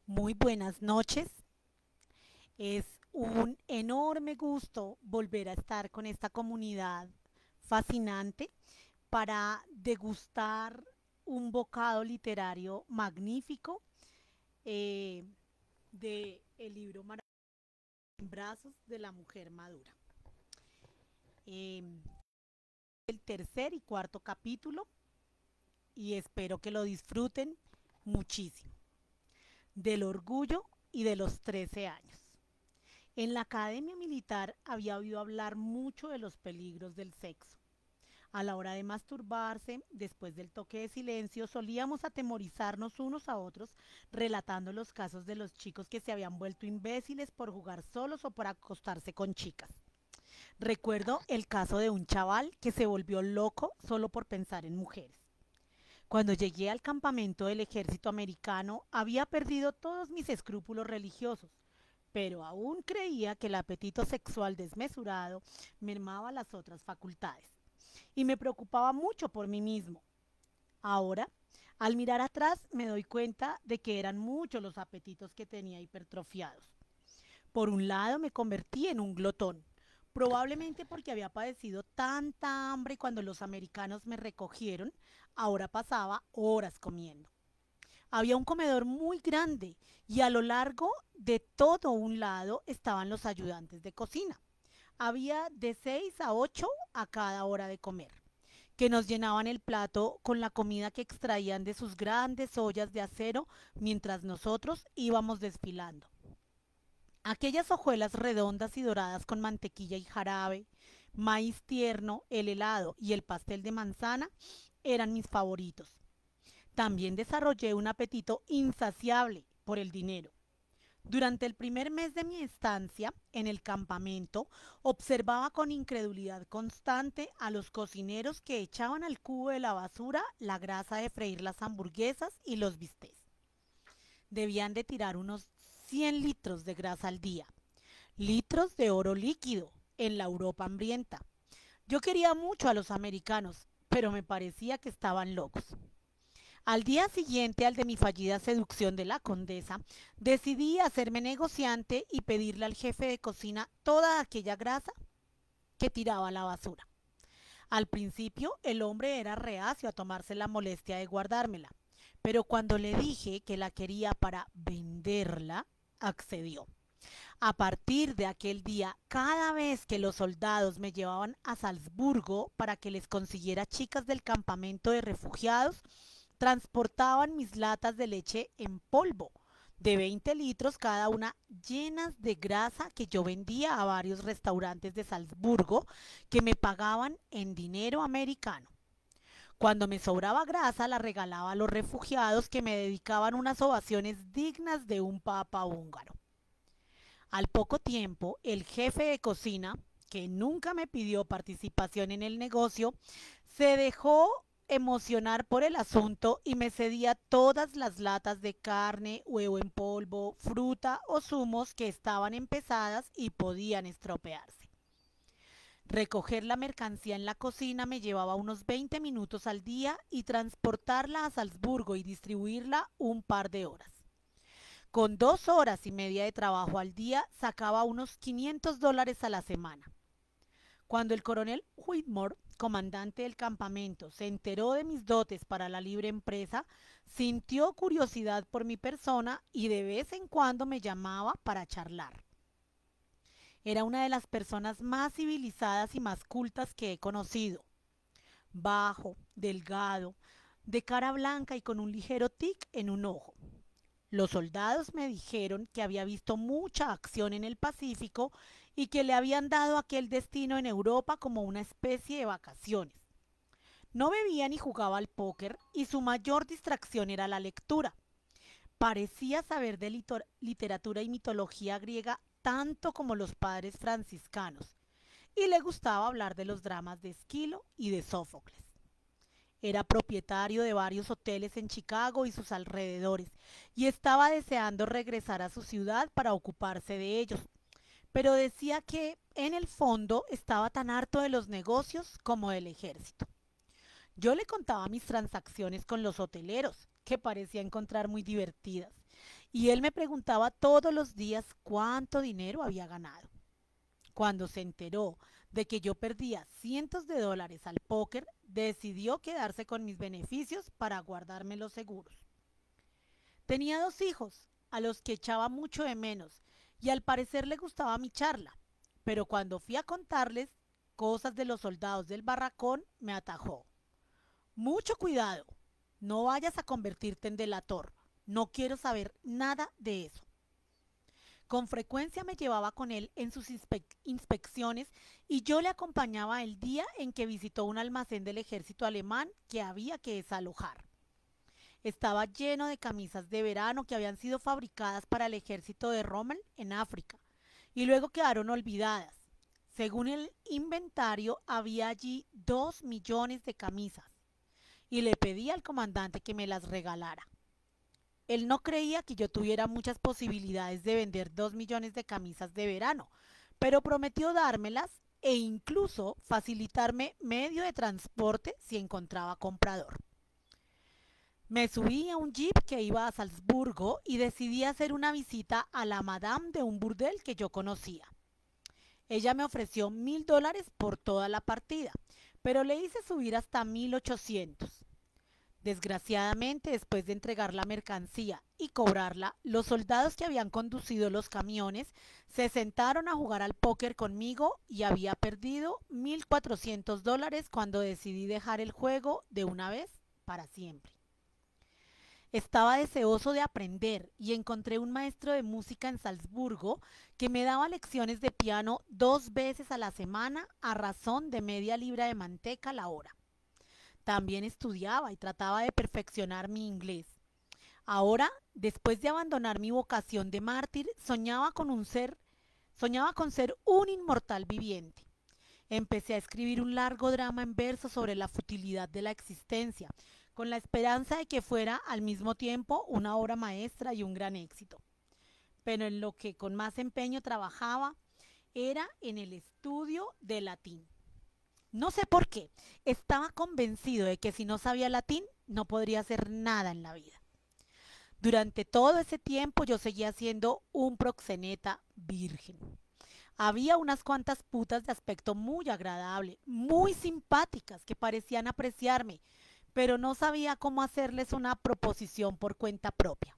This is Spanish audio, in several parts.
Muy buenas noches. Es un enorme gusto volver a estar con esta comunidad fascinante para degustar un bocado literario magnífico eh, de el libro Maravillas en brazos de la mujer madura. Eh, el tercer y cuarto capítulo y espero que lo disfruten muchísimo. Del orgullo y de los 13 años. En la academia militar había oído hablar mucho de los peligros del sexo. A la hora de masturbarse, después del toque de silencio, solíamos atemorizarnos unos a otros, relatando los casos de los chicos que se habían vuelto imbéciles por jugar solos o por acostarse con chicas. Recuerdo el caso de un chaval que se volvió loco solo por pensar en mujeres. Cuando llegué al campamento del ejército americano, había perdido todos mis escrúpulos religiosos, pero aún creía que el apetito sexual desmesurado mermaba las otras facultades. Y me preocupaba mucho por mí mismo. Ahora, al mirar atrás, me doy cuenta de que eran muchos los apetitos que tenía hipertrofiados. Por un lado, me convertí en un glotón, probablemente porque había padecido tanta hambre cuando los americanos me recogieron, ahora pasaba horas comiendo. Había un comedor muy grande y a lo largo de todo un lado estaban los ayudantes de cocina. Había de 6 a 8 a cada hora de comer, que nos llenaban el plato con la comida que extraían de sus grandes ollas de acero mientras nosotros íbamos desfilando. Aquellas hojuelas redondas y doradas con mantequilla y jarabe, maíz tierno, el helado y el pastel de manzana eran mis favoritos. También desarrollé un apetito insaciable por el dinero. Durante el primer mes de mi estancia en el campamento, observaba con incredulidad constante a los cocineros que echaban al cubo de la basura la grasa de freír las hamburguesas y los bistecs. Debían de tirar unos 100 litros de grasa al día, litros de oro líquido en la Europa hambrienta. Yo quería mucho a los americanos, pero me parecía que estaban locos. Al día siguiente al de mi fallida seducción de la condesa, decidí hacerme negociante y pedirle al jefe de cocina toda aquella grasa que tiraba a la basura. Al principio el hombre era reacio a tomarse la molestia de guardármela, pero cuando le dije que la quería para venderla, accedió. A partir de aquel día, cada vez que los soldados me llevaban a Salzburgo para que les consiguiera chicas del campamento de refugiados, transportaban mis latas de leche en polvo, de 20 litros cada una, llenas de grasa que yo vendía a varios restaurantes de Salzburgo que me pagaban en dinero americano. Cuando me sobraba grasa la regalaba a los refugiados que me dedicaban unas ovaciones dignas de un papa húngaro. Al poco tiempo, el jefe de cocina, que nunca me pidió participación en el negocio, se dejó emocionar por el asunto y me cedía todas las latas de carne, huevo en polvo, fruta o zumos que estaban empezadas y podían estropearse. Recoger la mercancía en la cocina me llevaba unos 20 minutos al día y transportarla a Salzburgo y distribuirla un par de horas. Con 2 horas y media de trabajo al día sacaba unos $500 a la semana. Cuando el coronel Whitmore, comandante del campamento, se enteró de mis dotes para la libre empresa, sintió curiosidad por mi persona y de vez en cuando me llamaba para charlar. Era una de las personas más civilizadas y más cultas que he conocido. Bajo, delgado, de cara blanca y con un ligero tic en un ojo. Los soldados me dijeron que había visto mucha acción en el Pacífico y que le habían dado aquel destino en Europa como una especie de vacaciones. No bebía ni jugaba al póker y su mayor distracción era la lectura. Parecía saber de literatura y mitología griega tanto como los padres franciscanos y le gustaba hablar de los dramas de Esquilo y de Sófocles. Era propietario de varios hoteles en Chicago y sus alrededores y estaba deseando regresar a su ciudad para ocuparse de ellos, pero decía que en el fondo estaba tan harto de los negocios como del ejército. Yo le contaba mis transacciones con los hoteleros, que parecía encontrar muy divertidas. Y él me preguntaba todos los días cuánto dinero había ganado. Cuando se enteró de que yo perdía cientos de dólares al póker, decidió quedarse con mis beneficios para guardarme los seguros. Tenía dos hijos, a los que echaba mucho de menos, y al parecer le gustaba mi charla, pero cuando fui a contarles cosas de los soldados del barracón, me atajó. Mucho cuidado, no vayas a convertirte en delator, no quiero saber nada de eso. Con frecuencia me llevaba con él en sus inspecciones y yo le acompañaba el día en que visitó un almacén del ejército alemán que había que desalojar. Estaba lleno de camisas de verano que habían sido fabricadas para el ejército de Rommel en África y luego quedaron olvidadas. Según el inventario, había allí 2 millones de camisas y le pedí al comandante que me las regalara. Él no creía que yo tuviera muchas posibilidades de vender 2 millones de camisas de verano, pero prometió dármelas e incluso facilitarme medio de transporte si encontraba comprador. Me subí a un jeep que iba a Salzburgo y decidí hacer una visita a la madame de un burdel que yo conocía. Ella me ofreció $1000 por toda la partida, pero le hice subir hasta 1800. Desgraciadamente, después de entregar la mercancía y cobrarla, los soldados que habían conducido los camiones se sentaron a jugar al póker conmigo y había perdido $1400 cuando decidí dejar el juego de una vez para siempre. Estaba deseoso de aprender y encontré un maestro de música en Salzburgo que me daba lecciones de piano 2 veces a la semana a razón de media libra de manteca a la hora. También estudiaba y trataba de perfeccionar mi inglés. Ahora, después de abandonar mi vocación de mártir, soñaba con ser un inmortal viviente. Empecé a escribir un largo drama en verso sobre la futilidad de la existencia, con la esperanza de que fuera al mismo tiempo una obra maestra y un gran éxito. Pero en lo que con más empeño trabajaba era en el estudio de latín. No sé por qué, estaba convencido de que si no sabía latín no podría hacer nada en la vida. Durante todo ese tiempo yo seguía siendo un proxeneta virgen. Había unas cuantas putas de aspecto muy agradable, muy simpáticas, que parecían apreciarme, pero no sabía cómo hacerles una proposición por cuenta propia.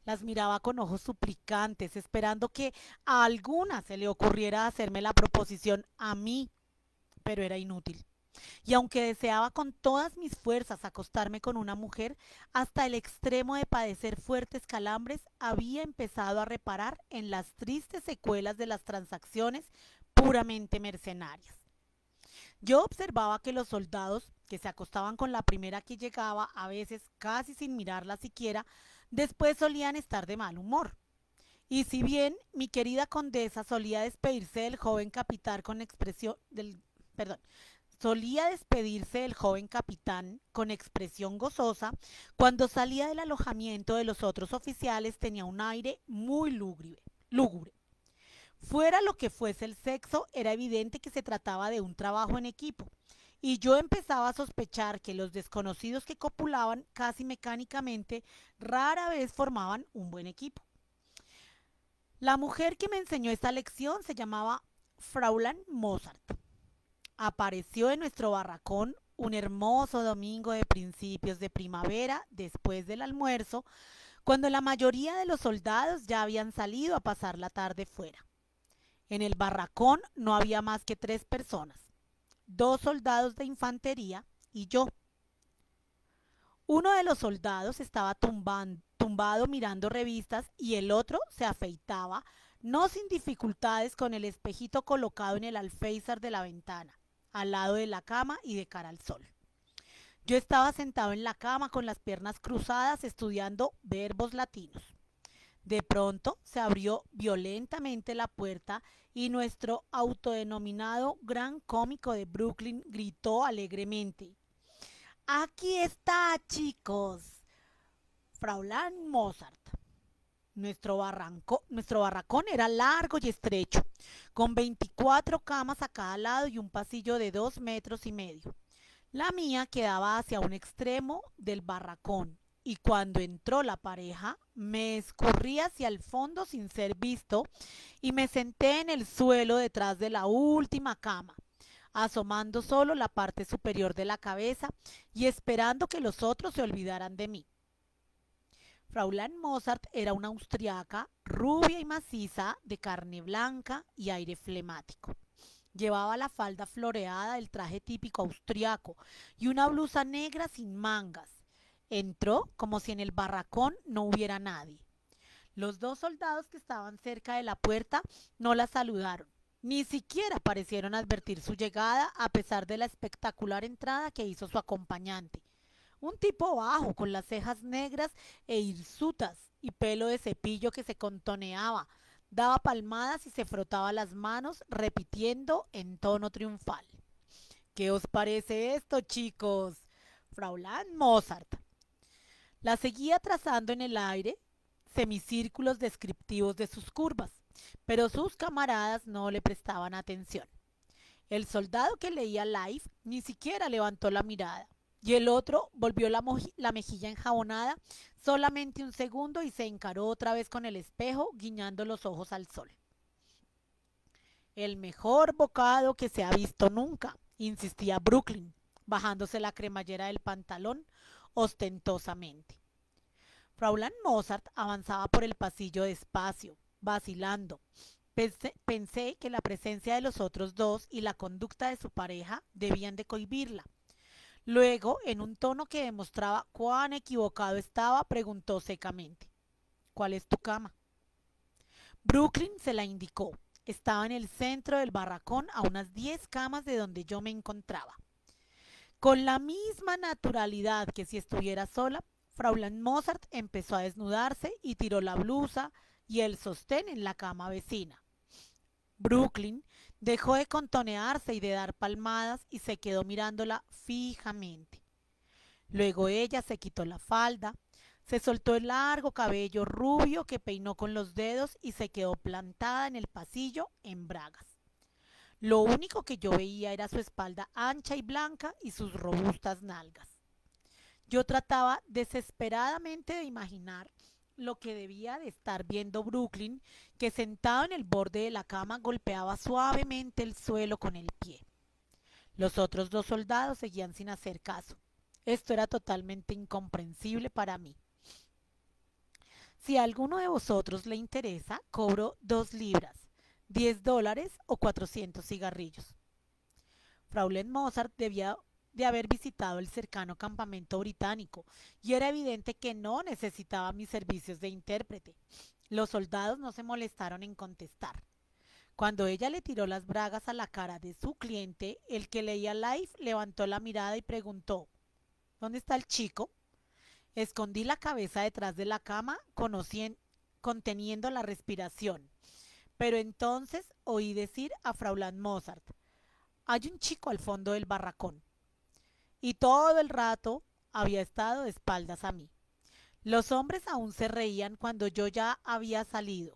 Las miraba con ojos suplicantes, esperando que a alguna se le ocurriera hacerme la proposición a mí, pero era inútil. Y aunque deseaba con todas mis fuerzas acostarme con una mujer, hasta el extremo de padecer fuertes calambres, había empezado a reparar en las tristes secuelas de las transacciones puramente mercenarias. Yo observaba que los soldados, que se acostaban con la primera que llegaba, a veces casi sin mirarla siquiera, después solían estar de mal humor. Y si bien mi querida condesa solía despedirse del joven capitán con expresión del, perdón, solía despedirse del joven capitán con expresión gozosa, cuando salía del alojamiento de los otros oficiales tenía un aire muy lúgubre. Fuera lo que fuese el sexo, era evidente que se trataba de un trabajo en equipo, y yo empezaba a sospechar que los desconocidos que copulaban casi mecánicamente rara vez formaban un buen equipo. La mujer que me enseñó esta lección se llamaba Fraulein Mozart. Apareció en nuestro barracón un hermoso domingo de principios de primavera, después del almuerzo, cuando la mayoría de los soldados ya habían salido a pasar la tarde fuera. En el barracón no había más que 3 personas, 2 soldados de infantería y yo. Uno de los soldados estaba tumbado mirando revistas y el otro se afeitaba, no sin dificultades, con el espejito colocado en el alféizar de la ventana, al lado de la cama y de cara al sol. Yo estaba sentado en la cama con las piernas cruzadas estudiando verbos latinos. De pronto se abrió violentamente la puerta y nuestro autodenominado gran cómico de Brooklyn gritó alegremente: "Aquí está, chicos, Fraulein Mozart". Nuestro barracón era largo y estrecho, con 24 camas a cada lado y un pasillo de 2,5 metros. La mía quedaba hacia un extremo del barracón y cuando entró la pareja me escurrí hacia el fondo sin ser visto y me senté en el suelo detrás de la última cama, asomando solo la parte superior de la cabeza y esperando que los otros se olvidaran de mí. Fraulein Mozart era una austriaca rubia y maciza, de carne blanca y aire flemático. Llevaba la falda floreada del traje típico austriaco y una blusa negra sin mangas. Entró como si en el barracón no hubiera nadie. Los dos soldados que estaban cerca de la puerta no la saludaron. Ni siquiera parecieron advertir su llegada a pesar de la espectacular entrada que hizo su acompañante. Un tipo bajo, con las cejas negras e hirsutas y pelo de cepillo que se contoneaba, daba palmadas y se frotaba las manos, repitiendo en tono triunfal. ¿Qué os parece esto, chicos? Fraulein Mozart. La seguía trazando en el aire semicírculos descriptivos de sus curvas, pero sus camaradas no le prestaban atención. El soldado que leía Life ni siquiera levantó la mirada, y el otro volvió la mejilla enjabonada solamente un segundo y se encaró otra vez con el espejo, guiñando los ojos al sol. El mejor bocado que se ha visto nunca, insistía Brooklyn, bajándose la cremallera del pantalón ostentosamente. Fraulein Mozart avanzaba por el pasillo despacio, vacilando. Pensé que la presencia de los otros dos y la conducta de su pareja debían de cohibirla. Luego, en un tono que demostraba cuán equivocado estaba, preguntó secamente: ¿cuál es tu cama? Brooklyn se la indicó. Estaba en el centro del barracón, a unas 10 camas de donde yo me encontraba. Con la misma naturalidad que si estuviera sola, Fraulein Mozart empezó a desnudarse y tiró la blusa y el sostén en la cama vecina. Brooklyn dejó de contonearse y de dar palmadas y se quedó mirándola fijamente. Luego ella se quitó la falda, se soltó el largo cabello rubio que peinó con los dedos y se quedó plantada en el pasillo en bragas. Lo único que yo veía era su espalda ancha y blanca y sus robustas nalgas. Yo trataba desesperadamente de imaginar lo que debía de estar viendo Brooklyn, que sentado en el borde de la cama golpeaba suavemente el suelo con el pie. Los otros dos soldados seguían sin hacer caso. Esto era totalmente incomprensible para mí. Si a alguno de vosotros le interesa, cobro 2 libras, $10 o 400 cigarrillos. Fraulein Mozart debía de haber visitado el cercano campamento británico y era evidente que no necesitaba mis servicios de intérprete. Los soldados no se molestaron en contestar. Cuando ella le tiró las bragas a la cara de su cliente, el que leía Life levantó la mirada y preguntó: ¿dónde está el chico? Escondí la cabeza detrás de la cama, conteniendo la respiración. Pero entonces oí decir a Fraulein Mozart: hay un chico al fondo del barracón. Y todo el rato había estado de espaldas a mí. Los hombres aún se reían cuando yo ya había salido.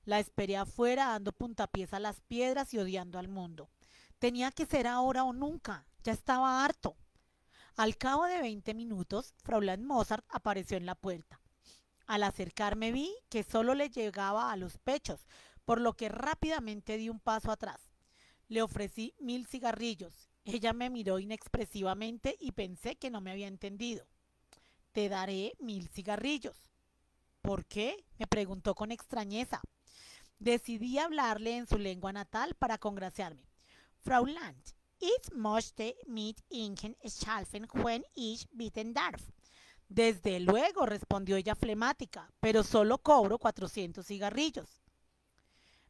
La esperé afuera dando puntapiés a las piedras y odiando al mundo. Tenía que ser ahora o nunca. Ya estaba harto. Al cabo de 20 minutos, Fraulein Mozart apareció en la puerta. Al acercarme vi que solo le llegaba a los pechos, por lo que rápidamente di un paso atrás. Le ofrecí 1000 cigarrillos. Ella me miró inexpresivamente y pensé que no me había entendido. Te daré 1000 cigarrillos. ¿Por qué? Me preguntó con extrañeza. Decidí hablarle en su lengua natal para congraciarme. Fraulein, ich möchte mit Ihnen schlafen, wenn ich bitten darf. Desde luego, respondió ella flemática, pero solo cobro 400 cigarrillos.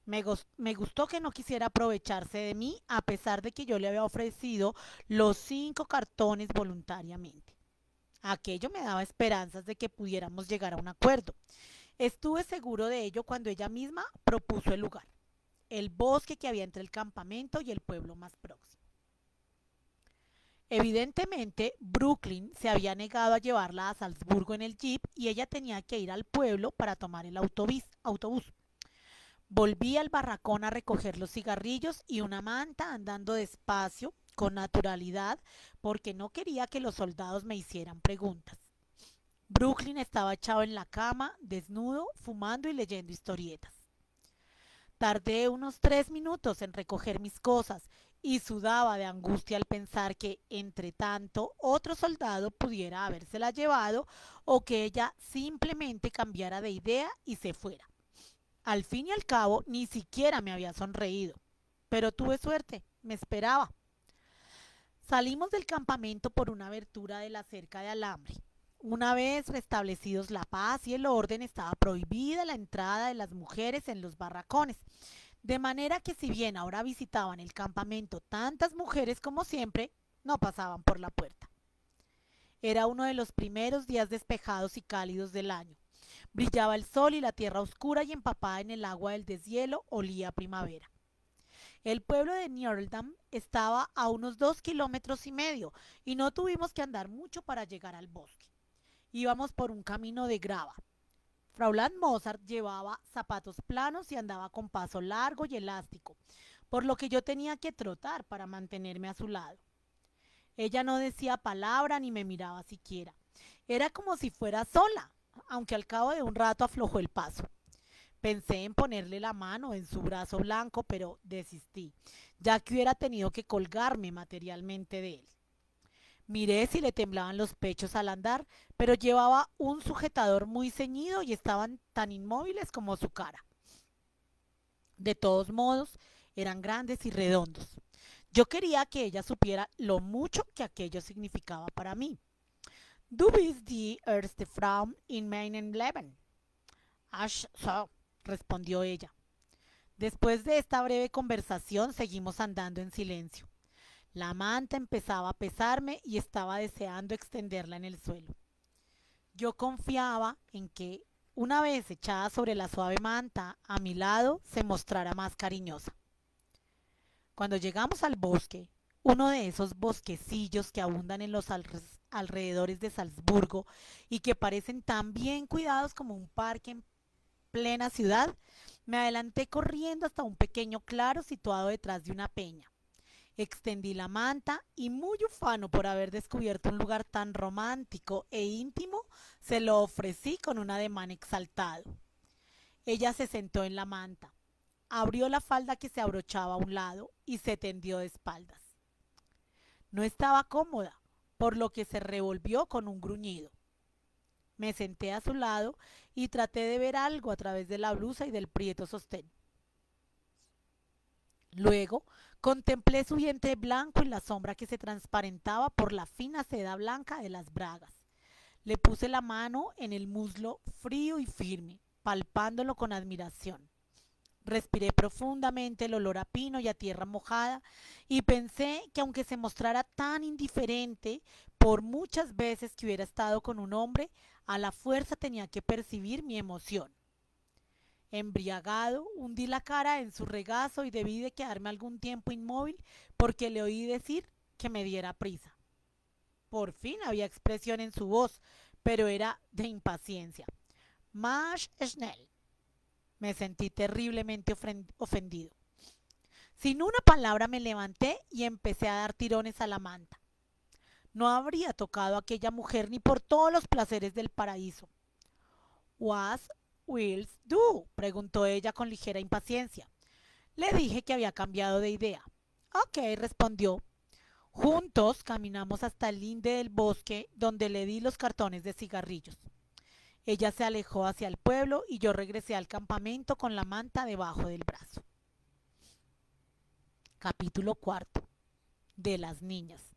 Me gustó que no quisiera aprovecharse de mí a pesar de que yo le había ofrecido los 5 cartones voluntariamente. Aquello me daba esperanzas de que pudiéramos llegar a un acuerdo. Estuve seguro de ello cuando ella misma propuso el lugar, el bosque que había entre el campamento y el pueblo más próximo. Evidentemente, Brooklyn se había negado a llevarla a Salzburgo en el jeep y ella tenía que ir al pueblo para tomar el autobús. Volví al barracón a recoger los cigarrillos y una manta, andando despacio, con naturalidad porque no quería que los soldados me hicieran preguntas. Brooklyn estaba echado en la cama, desnudo, fumando y leyendo historietas. Tardé unos 3 minutos en recoger mis cosas y sudaba de angustia al pensar que, entre tanto, otro soldado pudiera habérsela llevado o que ella simplemente cambiara de idea y se fuera. Al fin y al cabo, ni siquiera me había sonreído. Pero tuve suerte, me esperaba. Salimos del campamento por una abertura de la cerca de alambre. Una vez restablecidos la paz y el orden, estaba prohibida la entrada de las mujeres en los barracones, de manera que si bien ahora visitaban el campamento tantas mujeres como siempre, no pasaban por la puerta. Era uno de los primeros días despejados y cálidos del año. Brillaba el sol y la tierra oscura y empapada en el agua del deshielo olía a primavera. El pueblo de Neardam estaba a unos 2,5 kilómetros y no tuvimos que andar mucho para llegar al bosque. Íbamos por un camino de grava. Fraulein Mozart llevaba zapatos planos y andaba con paso largo y elástico, por lo que yo tenía que trotar para mantenerme a su lado. Ella no decía palabra ni me miraba siquiera. Era como si fuera sola, aunque al cabo de un rato aflojó el paso. Pensé en ponerle la mano en su brazo blanco, pero desistí, ya que hubiera tenido que colgarme materialmente de él. Miré si le temblaban los pechos al andar, pero llevaba un sujetador muy ceñido y estaban tan inmóviles como su cara. De todos modos, eran grandes y redondos. Yo quería que ella supiera lo mucho que aquello significaba para mí. Du bist die erste Frau in meinem Leben. Ach so, respondió ella. Después de esta breve conversación, seguimos andando en silencio. La manta empezaba a pesarme y estaba deseando extenderla en el suelo. Yo confiaba en que, una vez echada sobre la suave manta, a mi lado se mostrara más cariñosa. Cuando llegamos al bosque, uno de esos bosquecillos que abundan en los alrededores de Salzburgo y que parecen tan bien cuidados como un parque en plena ciudad, me adelanté corriendo hasta un pequeño claro situado detrás de una peña. Extendí la manta y, muy ufano por haber descubierto un lugar tan romántico e íntimo, se lo ofrecí con un ademán exaltado. Ella se sentó en la manta, abrió la falda que se abrochaba a un lado y se tendió de espaldas. No estaba cómoda, por lo que se revolvió con un gruñido. Me senté a su lado y traté de ver algo a través de la blusa y del prieto sostén. Luego contemplé su vientre blanco y la sombra que se transparentaba por la fina seda blanca de las bragas. Le puse la mano en el muslo frío y firme, palpándolo con admiración. Respiré profundamente el olor a pino y a tierra mojada y pensé que aunque se mostrara tan indiferente, por muchas veces que hubiera estado con un hombre, a la fuerza tenía que percibir mi emoción. Embriagado, hundí la cara en su regazo y debí de quedarme algún tiempo inmóvil porque le oí decir que me diera prisa. Por fin había expresión en su voz, pero era de impaciencia. Más schnell. Me sentí terriblemente ofendido. Sin una palabra me levanté y empecé a dar tirones a la manta. No habría tocado a aquella mujer ni por todos los placeres del paraíso. ¿What wills do? Preguntó ella con ligera impaciencia. Le dije que había cambiado de idea. Ok, respondió. Juntos caminamos hasta el linde del bosque donde le di los cartones de cigarrillos. Ella se alejó hacia el pueblo y yo regresé al campamento con la manta debajo del brazo. Capítulo 4. De las niñas.